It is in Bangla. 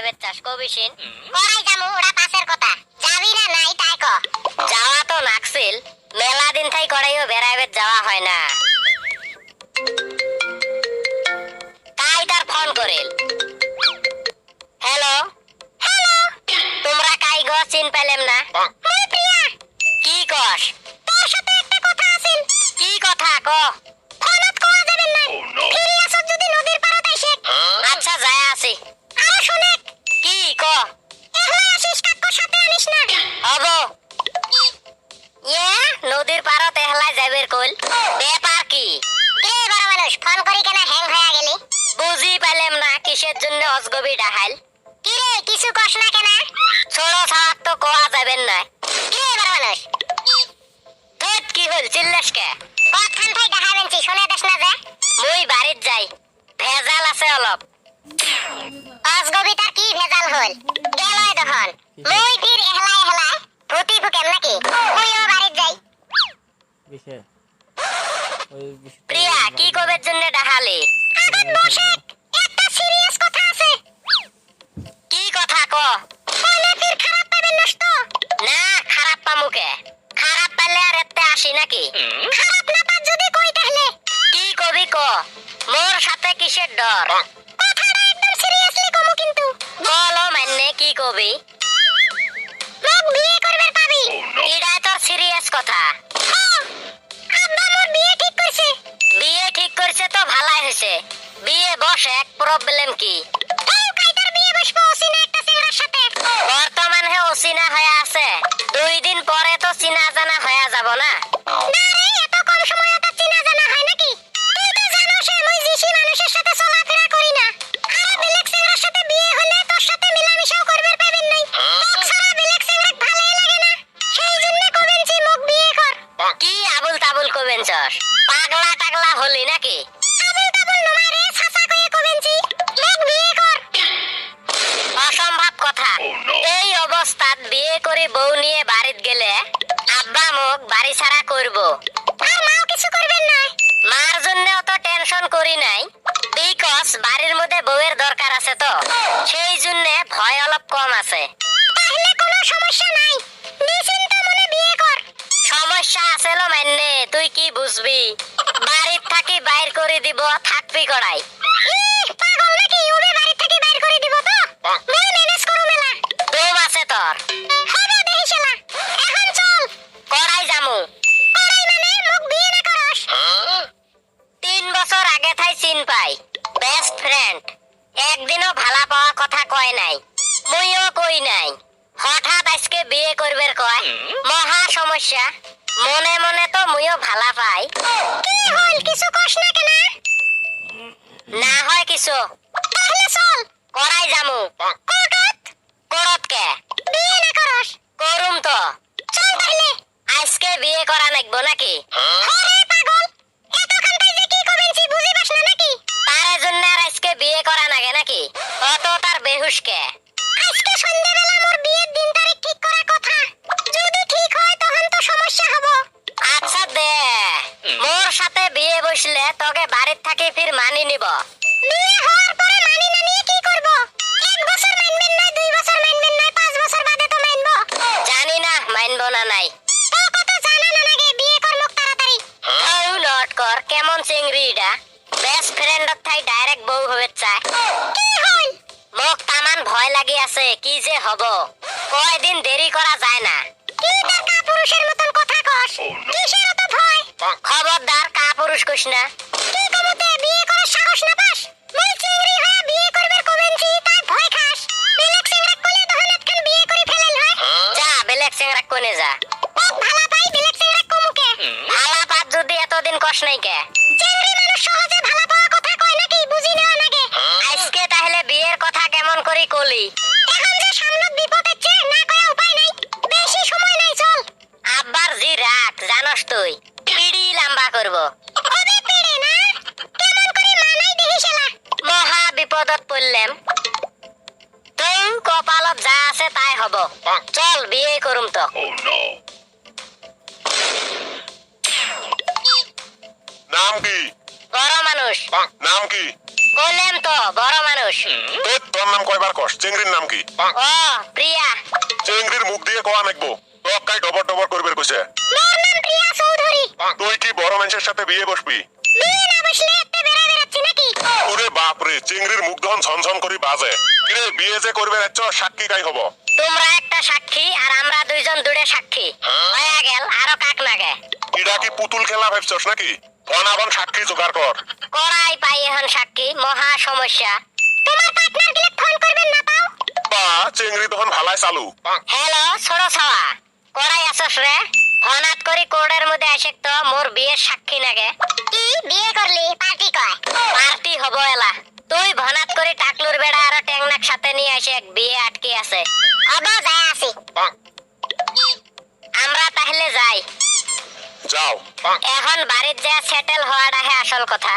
রাইবের চাষ কবিছিন করাই যামু ওরা পাশের কথা যাবি না নাই তাই ক যাওয়া তো নাকছিল মেলা দিন থাই করাইও বেড়াইবে যাওয়া হয় না তাই তার ফোন করিল হ্যালো হ্যালো তোমরা কাই গো চিন পেলাম না মই প্রিয়া কি কস তোর সাথে একটা কথা আছিল কি কথা ক ফোনত কোয়া যাবেন না ফিরে আসো যদি নদীর পাড়াতে আইছে আচ্ছা যায় আসি আর শুনে কি ক এহলা আসিস কাকুর সাথে আনিস না হবো ইয়া নদীর পাড়াতে এহলা যাইবের কইল ব্যাপার কি কে বড় মানুষ ফোন করি কেন হ্যাং হয়ে গেলি বুঝি পাইলাম না কিসের জন্য অজগবি ডাহাইল কি রে কিছু কস না কেন ছোড়ো ছাড় তো কোয়া যাবেন না কে বড় মানুষ তোত কি হল চিল্লাস কে কতখান থাই ডাহাবেন চি শুনে দেশ না যে মুই বাড়িত যাই ভেজাল আছে অলপ অজগবিটার কি ভেজাল হল গেলয় দহন মুই ফির এহলা এহলা ভূতি ফুকেম নাকি মুইও বাড়িত যাই বিষয় ওই প্রিয়া কি কবের জন্য ডাহালি আগত বসে একটা সিরিয়াস কথা আছে কি কথা ক বলে ফির খারাপ পাবেন নষ্ট না খারাপ পামুকে খারাপ পালে আর এতে আসি নাকি খারাপ না পা যদি কই তাহলে কি কবি ক মোর সাথে কিসের ডর কথাটা একদম সিরিয়াসলি কমু কিন্তু বলো মানে কি কবি মোক বিয়ে করবে পাবি এটা তো সিরিয়াস কথা আব্বা মোর বিয়ে ঠিক করছে বিয়ে ঠিক করছে তো ভালাই হইছে বিয়ে বসে এক প্রবলেম কি তাও কাইতার বিয়ে বসবো অসিনা একটা চেংড়ার সাথে বর্তমান হে অসিনা হয়ে আছে 2 দিন পরে তো চিনা জানা হয়ে যাব না না রে এত কম সময়ে তো চিনা জানা হয় নাকি তুই তো জানোস মই জিসি মানুষের সাথে চলাফেরা করি না আর বেলেগ চেংড়ার সাথে বিয়ে হলে তোর সাথে মিলামিশাও করবে পাবেন নাই তোর সারা বেলেগ চেংড়াক ভালোই লাগে না সেই জন্য কবেনছি মোক বিয়ে কর কি আবুল তাবুল কবেন চস পাগলা টাগলা হলি নাকি আবুল তাবুল নমাই রে ছাছা কয়ে কবেনছি মোক বিয়ে কর অসম্ভব কথা এই অবস্থাত বিয়ে করে বউ নিয়ে বাড়িত গেলে আব্বা মোক বাড়ি ছাড়া করব আর মাও কিছু করবেন না মার জন্য অত টেনশন করি নাই বিকজ বাড়ির মধ্যে বউয়ের দরকার আছে তো সেই জন্য ভয় অলপ কম আছে তাহলে কোনো সমস্যা নাই নিশ্চিন্ত মনে বিয়ে কর সমস্যা আছে লো মানে তুই কি বুঝবি বাড়িত থাকি বাইর করে দিব থাকবি কড়াই পাগল নাকি ওরে বাড়িত থাকি বাইর করে দিব তো মই ম্যানেজ করু মেলা দম আছে তোর হবে দেখিছলা এখন চল কড়াই জামু কড়াই মানে মোক বিয়ে না করস 3 বছর আগে থাই চিন পাই বেস্ট ফ্রেন্ড একদিনও ভালা পাওয়া কথা কয় নাই মুইও কই নাই হঠাৎ আজকে বিয়ে করবের কয় মহা সমস্যা মনে মনে তো মুইও ভালা পাই কি হল কিছু কস না কেন না হয় কিছু তাহলে চল করাই জামু কোটত কোটত কে বিয়ে না করস করুম তো চল তাহলে আজকে বিয়ে করা লাগবো নাকি আরে পাগল এতখান তাই যে কি কবেনছি বুঝিবাস না নাকি তার জন্য আর আজকে বিয়ে করা লাগে নাকি অত তার বেহুশ কে আজকে সন্ধ্যাবেলা মোর বিয়ের দিন তারিখ ঠিক করার কথা যদি ঠিক হয় তখন তো সমস্যা হবে আচ্ছা দে মোর সাথে বিয়ে বসলে তোকে বাড়ির থাকি ফির মানি নিব বিয়ে হওয়ার পরে মানি না নিয়ে কি করব 1 বছর মানবেন না 2 বছর মানবেন না 5 বছর বাদে তো মানবো জানি না মানবো না নাই তো কত জানা না লাগে বিয়ে কর মুখ তাড়াতাড়ি হাউ নট কর কেমন চিংড়িটা বেস্ট ফ্রেন্ডত থাই ডাইরেক্ট বউ হবে চায় কি হল মোক তামান ভয় লাগি আছে কি যে হব কয়দিন দেরি করা যায় না কি টাকা পুরুষের মতন কথা কস কিসের এত ভয় খবরদার কা পুরুষ কইস না কি কমতে বিয়ে করার সাহস না পাস মই চিংড়ি হয়ে বিয়ে করবে কবেনছি তাই ভয় খাস বেলেগ চেংড়া কোলে দহনত খান বিয়ে করে ফেলেল হয় যা বেলেগ চেংড়া কোনে যা ওক ভালা পাই বেলেগ চেংড়া কমুকে ভালা পাত যদি এতদিন কস নাই কে চিংড়ি মানুষ সহজে ভালা পাওয়া কথা কয় নাকি বুঝি নেওয়া লাগে আজকে তাহলে বিয়ের কথা কেমন করি কলি এখন যে সামনে বিপদ আছে না কয়া উপায় নাই বেশি সময় নাই চল আব্বার জি রাত জানোস তুই পিড়ি লম্বা করব ওবে পিড়ি না কেমন করে মানাই দেখিছলা মহা বিপদত পড়লাম তুই কপালত যা আছে তাই হব চল বিয়ে করুম তো নাম কি বড় মানুষ নাম কি কইলাম তো বড় মানুষ। তোর নাম কয়বার কস? চেংড়ির নাম কি? ও প্রিয়া। চেংড়ির মুখ দিয়ে কোয়া নাকবো। টকাই ডবর ডবর করবে কইছে। মোর নাম প্রিয়া চৌধুরী। তুই কি বড় মানুষের সাথে বিয়ে বসবি? বিয়ে না বসলে একটা বেড়া বেড়াচ্ছি নাকি? ওরে বাপ রে, চেংড়ির মুখ দহন ঝনঝন করি বাজে। কিরে বিয়ে যে করবে যাচ্ছ, সাক্ষী কাই হব? তোমরা একটা সাক্ষী আর আমরা দুইজন দুড়ে সাক্ষী। হয়ে গেল আরো কাক নাগে। ইডা কি পুতুল খেলা ভাবছস নাকি? ফোন আবন সাক্ষী জোগাড় কর। করাই পাই এখন সাক্ষী, মহা সমস্যা। তোমার পার্টনার গিলে ফোন করবেন না পাও? বা চেংড়ি তখন ভালাই চালু। হ্যালো ছোট ছাওয়া, করাই আসস রে? হনাত করি কোর্ডের মধ্যে আসে তো মোর বিয়ের সাক্ষী নাগে। কি বিয়ে করলি? পার্টি কয়? পার্টি হবো এলা। তুই ভনাত করি টাকলুর বেড়া আর ট্যাংনাক সাথে নিয়ে আসে বিয়ে আটকে আছে। হবো যায় আসি। আমরা তাহলে যাই। যাও। এখন বাড়ির যা সেটেল হওয়াটা হে আসল কথা।